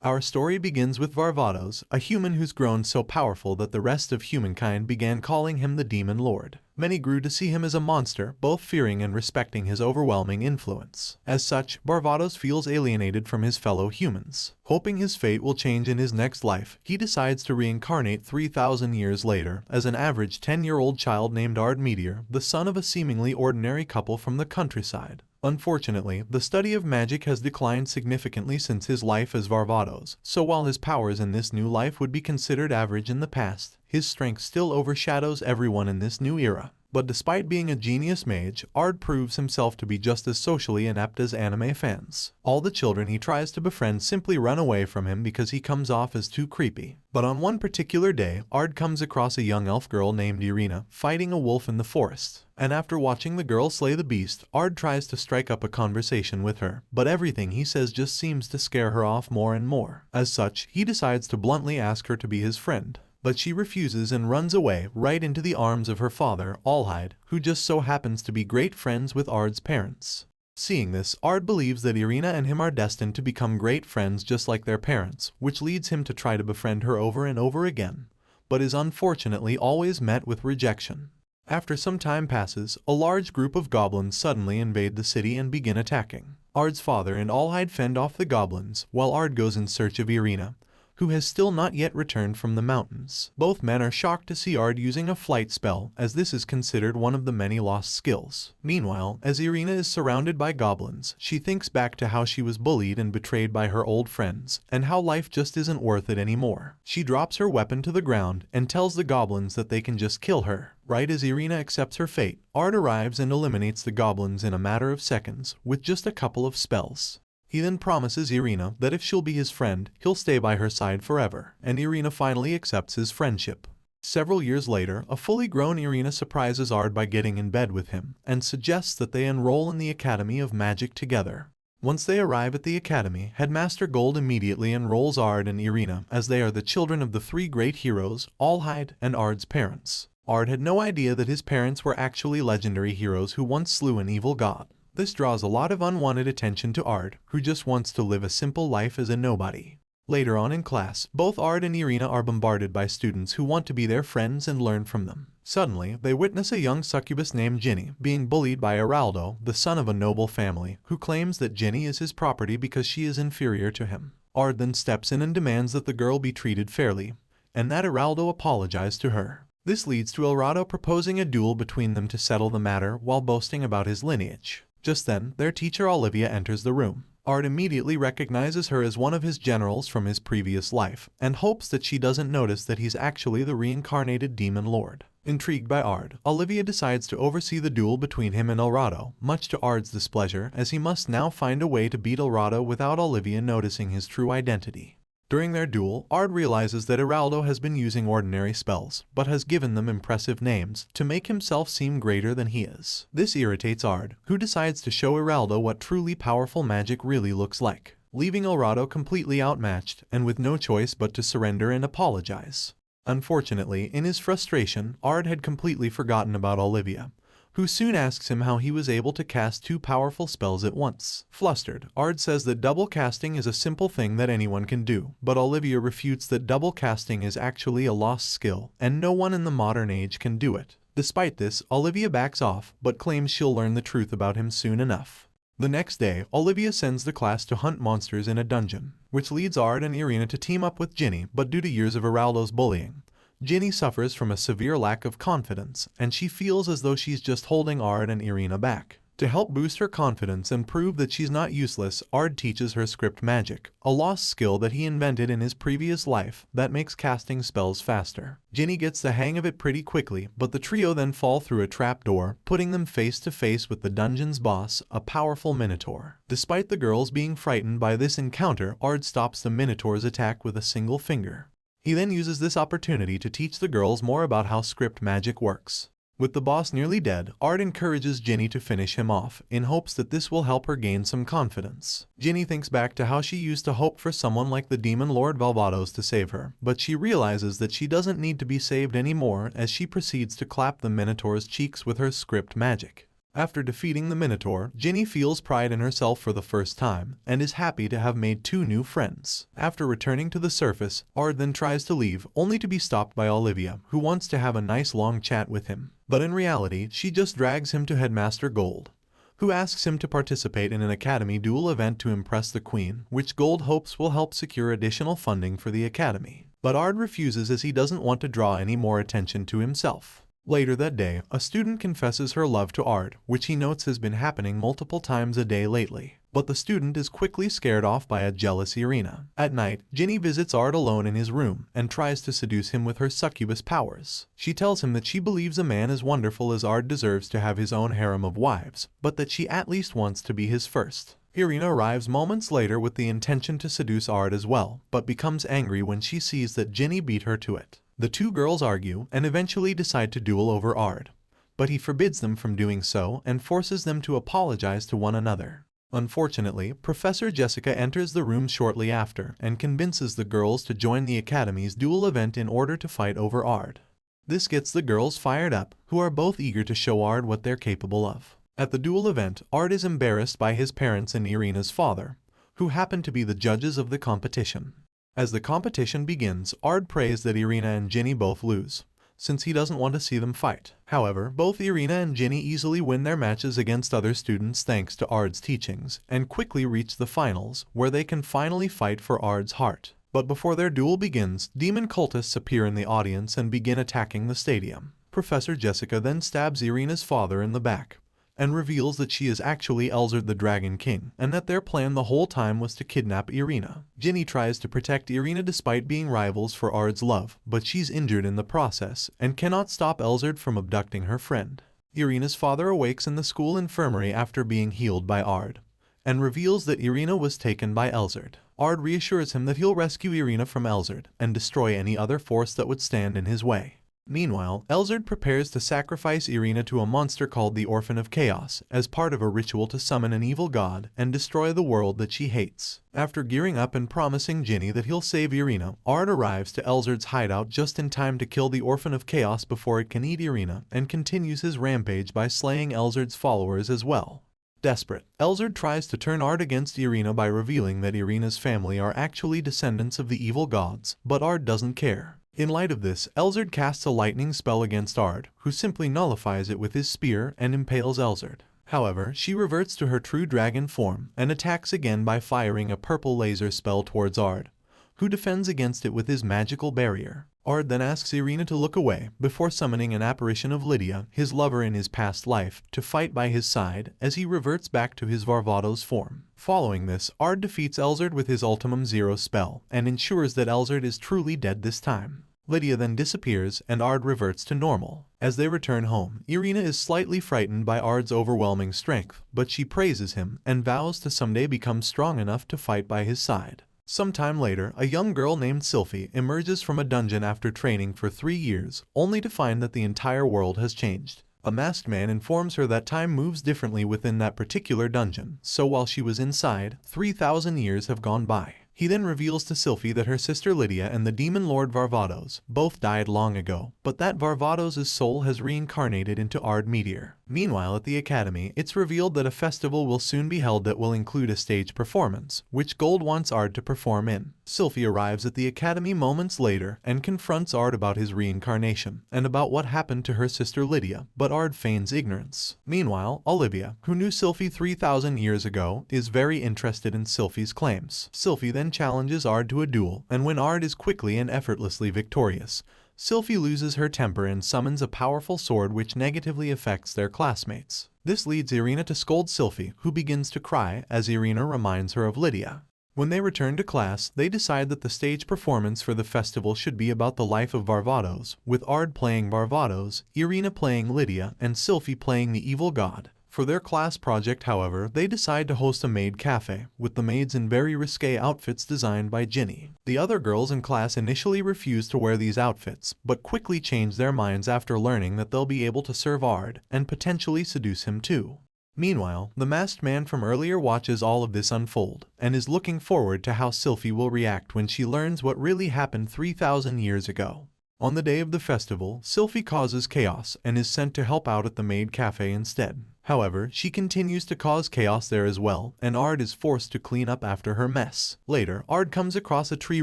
Our story begins with Varvatos, a human who's grown so powerful that the rest of humankind began calling him the Demon Lord. Many grew to see him as a monster, both fearing and respecting his overwhelming influence. As such, Varvatos feels alienated from his fellow humans. Hoping his fate will change in his next life, he decides to reincarnate 3,000 years later as an average 10-year-old child named Ard Meteor, the son of a seemingly ordinary couple from the countryside. Unfortunately, the study of magic has declined significantly since his life as Varvatos, so while his powers in this new life would be considered average in the past, his strength still overshadows everyone in this new era. But despite being a genius mage, Ard proves himself to be just as socially inept as anime fans. All the children he tries to befriend simply run away from him because he comes off as too creepy. But on one particular day, Ard comes across a young elf girl named Irina fighting a wolf in the forest. And after watching the girl slay the beast, Ard tries to strike up a conversation with her, but everything he says just seems to scare her off more and more. As such, he decides to bluntly ask her to be his friend. But she refuses and runs away right into the arms of her father, Allhide, who just so happens to be great friends with Ard's parents. Seeing this, Ard believes that Irina and him are destined to become great friends just like their parents, which leads him to try to befriend her over and over again, but is unfortunately always met with rejection. After some time passes, a large group of goblins suddenly invade the city and begin attacking. Ard's father and Allhide fend off the goblins, while Ard goes in search of Irina, who has still not yet returned from the mountains. Both men are shocked to see Ard using a flight spell, as this is considered one of the many lost skills. Meanwhile, as Irina is surrounded by goblins, she thinks back to how she was bullied and betrayed by her old friends, and how life just isn't worth it anymore. She drops her weapon to the ground and tells the goblins that they can just kill her. Right as Irina accepts her fate, Ard arrives and eliminates the goblins in a matter of seconds, with just a couple of spells. He then promises Irina that if she'll be his friend, he'll stay by her side forever, and Irina finally accepts his friendship. Several years later, a fully grown Irina surprises Ard by getting in bed with him, and suggests that they enroll in the Academy of Magic together. Once they arrive at the academy, Headmaster Gold immediately enrolls Ard and Irina, as they are the children of the three great heroes, Allhide and Ard's parents. Ard had no idea that his parents were actually legendary heroes who once slew an evil god. This draws a lot of unwanted attention to Ard, who just wants to live a simple life as a nobody. Later on in class, both Ard and Irina are bombarded by students who want to be their friends and learn from them. Suddenly, they witness a young succubus named Ginny being bullied by Araldo, the son of a noble family, who claims that Ginny is his property because she is inferior to him. Ard then steps in and demands that the girl be treated fairly, and that Araldo apologize to her. This leads to Araldo proposing a duel between them to settle the matter while boasting about his lineage. Just then, their teacher Olivia enters the room. Ard immediately recognizes her as one of his generals from his previous life, and hopes that she doesn't notice that he's actually the reincarnated Demon Lord. Intrigued by Ard, Olivia decides to oversee the duel between him and Araldo, much to Ard's displeasure, as he must now find a way to beat Araldo without Olivia noticing his true identity. During their duel, Ard realizes that Araldo has been using ordinary spells, but has given them impressive names to make himself seem greater than he is. This irritates Ard, who decides to show Araldo what truly powerful magic really looks like, leaving Araldo completely outmatched and with no choice but to surrender and apologize. Unfortunately, in his frustration, Ard had completely forgotten about Olivia, who soon asks him how he was able to cast two powerful spells at once. Flustered, Ard says that double casting is a simple thing that anyone can do, but Olivia refutes that double casting is actually a lost skill, and no one in the modern age can do it. Despite this, Olivia backs off, but claims she'll learn the truth about him soon enough. The next day, Olivia sends the class to hunt monsters in a dungeon, which leads Ard and Irina to team up with Ginny, but due to years of Araldo's bullying, Ginny suffers from a severe lack of confidence, and she feels as though she's just holding Ard and Irina back. To help boost her confidence and prove that she's not useless, Ard teaches her script magic, a lost skill that he invented in his previous life that makes casting spells faster. Ginny gets the hang of it pretty quickly, but the trio then fall through a trapdoor, putting them face to face with the dungeon's boss, a powerful minotaur. Despite the girls being frightened by this encounter, Ard stops the minotaur's attack with a single finger. He then uses this opportunity to teach the girls more about how script magic works. With the boss nearly dead, Ard encourages Ginny to finish him off, in hopes that this will help her gain some confidence. Ginny thinks back to how she used to hope for someone like the Demon Lord Valvados to save her, but she realizes that she doesn't need to be saved anymore as she proceeds to clap the Minotaur's cheeks with her script magic. After defeating the Minotaur, Ginny feels pride in herself for the first time and is happy to have made 2 new friends. After returning to the surface, Ard then tries to leave, only to be stopped by Olivia, who wants to have a nice long chat with him. But in reality, she just drags him to Headmaster Gold, who asks him to participate in an academy duel event to impress the Queen, which Gold hopes will help secure additional funding for the academy. But Ard refuses as he doesn't want to draw any more attention to himself. Later that day, a student confesses her love to Ard, which he notes has been happening multiple times a day lately. But the student is quickly scared off by a jealous Irina. At night, Ginny visits Ard alone in his room and tries to seduce him with her succubus powers. She tells him that she believes a man as wonderful as Ard deserves to have his own harem of wives, but that she at least wants to be his first. Irina arrives moments later with the intention to seduce Ard as well, but becomes angry when she sees that Ginny beat her to it. The 2 girls argue and eventually decide to duel over Ard, but he forbids them from doing so and forces them to apologize to one another. Unfortunately, Professor Jessica enters the room shortly after and convinces the girls to join the Academy's duel event in order to fight over Ard. This gets the girls fired up, who are both eager to show Ard what they're capable of. At the duel event, Ard is embarrassed by his parents and Irina's father, who happen to be the judges of the competition. As the competition begins, Ard prays that Irina and Ginny both lose, since he doesn't want to see them fight. However, both Irina and Ginny easily win their matches against other students thanks to Ard's teachings, and quickly reach the finals, where they can finally fight for Ard's heart. But before their duel begins, demon cultists appear in the audience and begin attacking the stadium. Professor Jessica then stabs Irina's father in the back, and reveals that she is actually Elzard the Dragon King, and that their plan the whole time was to kidnap Irina. Ginny tries to protect Irina despite being rivals for Ard's love, but she's injured in the process, and cannot stop Elzard from abducting her friend. Irina's father awakes in the school infirmary after being healed by Ard, and reveals that Irina was taken by Elzard. Ard reassures him that he'll rescue Irina from Elzard, and destroy any other force that would stand in his way. Meanwhile, Elzard prepares to sacrifice Irina to a monster called the Orphan of Chaos as part of a ritual to summon an evil god and destroy the world that she hates. After gearing up and promising Ginny that he'll save Irina, Ard arrives to Elzard's hideout just in time to kill the Orphan of Chaos before it can eat Irina, and continues his rampage by slaying Elzard's followers as well. Desperate, Elzard tries to turn Ard against Irina by revealing that Irina's family are actually descendants of the evil gods, but Ard doesn't care. In light of this, Elzard casts a lightning spell against Ard, who simply nullifies it with his spear and impales Elzard. However, she reverts to her true dragon form and attacks again by firing a purple laser spell towards Ard, who defends against it with his magical barrier. Ard then asks Irina to look away before summoning an apparition of Lydia, his lover in his past life, to fight by his side as he reverts back to his Varvatos form. Following this, Ard defeats Elzard with his Ultimum Zero spell and ensures that Elzard is truly dead this time. Lydia then disappears and Ard reverts to normal. As they return home, Irina is slightly frightened by Ard's overwhelming strength, but she praises him and vows to someday become strong enough to fight by his side. Sometime later, a young girl named Sylphie emerges from a dungeon after training for 3 years, only to find that the entire world has changed. A masked man informs her that time moves differently within that particular dungeon, so while she was inside, 3,000 years have gone by. He then reveals to Sylphie that her sister Lydia and the demon lord Varvatos both died long ago, but that Varvatos' soul has reincarnated into Ard Meteor. Meanwhile, at the academy, it's revealed that a festival will soon be held that will include a stage performance, which Gold wants Ard to perform in. Sylphie arrives at the academy moments later and confronts Ard about his reincarnation and about what happened to her sister Lydia, but Ard feigns ignorance. Meanwhile, Olivia, who knew Sylphie 3,000 years ago, is very interested in Sylphie's claims. Sylphie then challenges Ard to a duel, and when Ard is quickly and effortlessly victorious, Sylphie loses her temper and summons a powerful sword which negatively affects their classmates. This leads Irina to scold Sylphie, who begins to cry as Irina reminds her of Lydia. When they return to class, they decide that the stage performance for the festival should be about the life of Varvatos, with Ard playing Varvatos, Irina playing Lydia, and Sylphie playing the evil god. For their class project, however, they decide to host a maid cafe, with the maids in very risque outfits designed by Ginny. The other girls in class initially refuse to wear these outfits, but quickly change their minds after learning that they'll be able to serve Ard, and potentially seduce him too. Meanwhile, the masked man from earlier watches all of this unfold, and is looking forward to how Sylphie will react when she learns what really happened 3,000 years ago. On the day of the festival, Sylphie causes chaos and is sent to help out at the maid cafe instead. However, she continues to cause chaos there as well, and Ard is forced to clean up after her mess. Later, Ard comes across a tree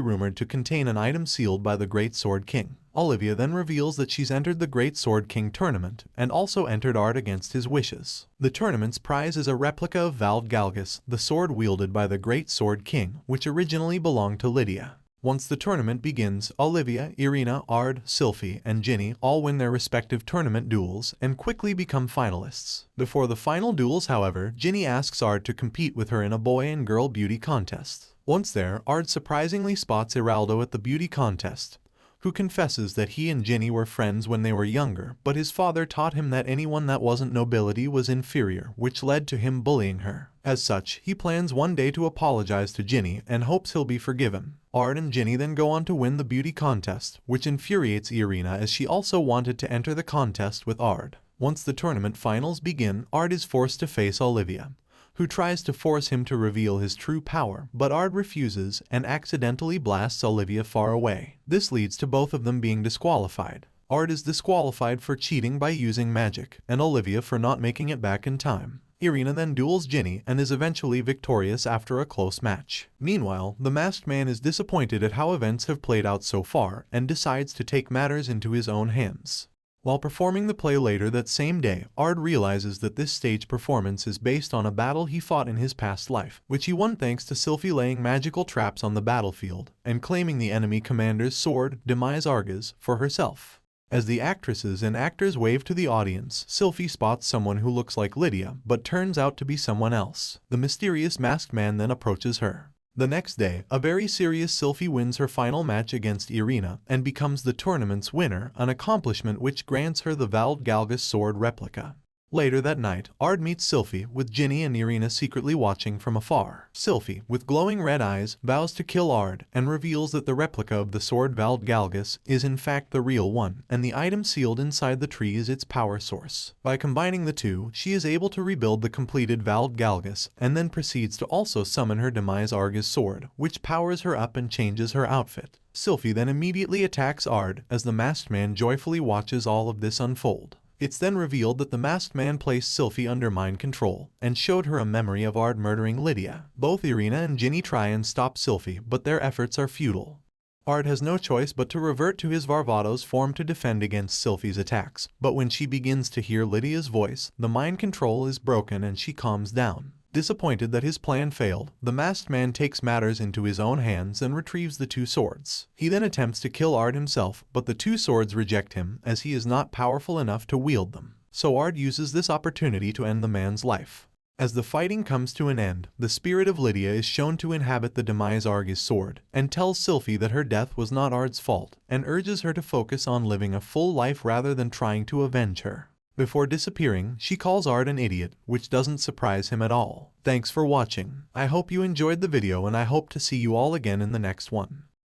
rumored to contain an item sealed by the Great Sword King. Olivia then reveals that she's entered the Great Sword King tournament, and also entered Ard against his wishes. The tournament's prize is a replica of Vald Galgus, the sword wielded by the Great Sword King, which originally belonged to Lydia. Once the tournament begins, Olivia, Irina, Ard, Sylphie, and Ginny all win their respective tournament duels and quickly become finalists. Before the final duels, however, Ginny asks Ard to compete with her in a boy and girl beauty contest. Once there, Ard surprisingly spots Iraldo at the beauty contest, who confesses that he and Ginny were friends when they were younger, but his father taught him that anyone that wasn't nobility was inferior, which led to him bullying her. As such, he plans one day to apologize to Ginny and hopes he'll be forgiven. Ard and Ginny then go on to win the beauty contest, which infuriates Irina as she also wanted to enter the contest with Ard. Once the tournament finals begin, Ard is forced to face Olivia, who tries to force him to reveal his true power, but Ard refuses and accidentally blasts Olivia far away. This leads to both of them being disqualified. Ard is disqualified for cheating by using magic, and Olivia for not making it back in time. Irina then duels Ginny and is eventually victorious after a close match. Meanwhile, the masked man is disappointed at how events have played out so far and decides to take matters into his own hands. While performing the play later that same day, Ard realizes that this stage performance is based on a battle he fought in his past life, which he won thanks to Sylphie laying magical traps on the battlefield and claiming the enemy commander's sword, Demise Argus, for herself. As the actresses and actors wave to the audience, Sylphie spots someone who looks like Lydia, but turns out to be someone else. The mysterious masked man then approaches her. The next day, a very serious Sylphie wins her final match against Irina and becomes the tournament's winner, an accomplishment which grants her the Vald Galgus sword replica. Later that night, Ard meets Sylphie, with Ginny and Irina secretly watching from afar. Sylphie, with glowing red eyes, vows to kill Ard and reveals that the replica of the sword Vald Galgus is in fact the real one, and the item sealed inside the tree is its power source. By combining the two, she is able to rebuild the completed Vald Galgus, and then proceeds to also summon her Demise Argus sword, which powers her up and changes her outfit. Sylphie then immediately attacks Ard as the masked man joyfully watches all of this unfold. It's then revealed that the masked man placed Sylphie under mind control and showed her a memory of Ard murdering Lydia. Both Irina and Ginny try and stop Sylphie, but their efforts are futile. Ard has no choice but to revert to his Varvatos form to defend against Sylphie's attacks, but when she begins to hear Lydia's voice, the mind control is broken and she calms down. Disappointed that his plan failed, the masked man takes matters into his own hands and retrieves the two swords. He then attempts to kill Ard himself, but the two swords reject him as he is not powerful enough to wield them. So Ard uses this opportunity to end the man's life. As the fighting comes to an end, the spirit of Lydia is shown to inhabit the Demise Argus sword and tells Sylphie that her death was not Ard's fault and urges her to focus on living a full life rather than trying to avenge her. Before disappearing, she calls Ard an idiot, which doesn't surprise him at all. Thanks for watching. I hope you enjoyed the video and I hope to see you all again in the next one.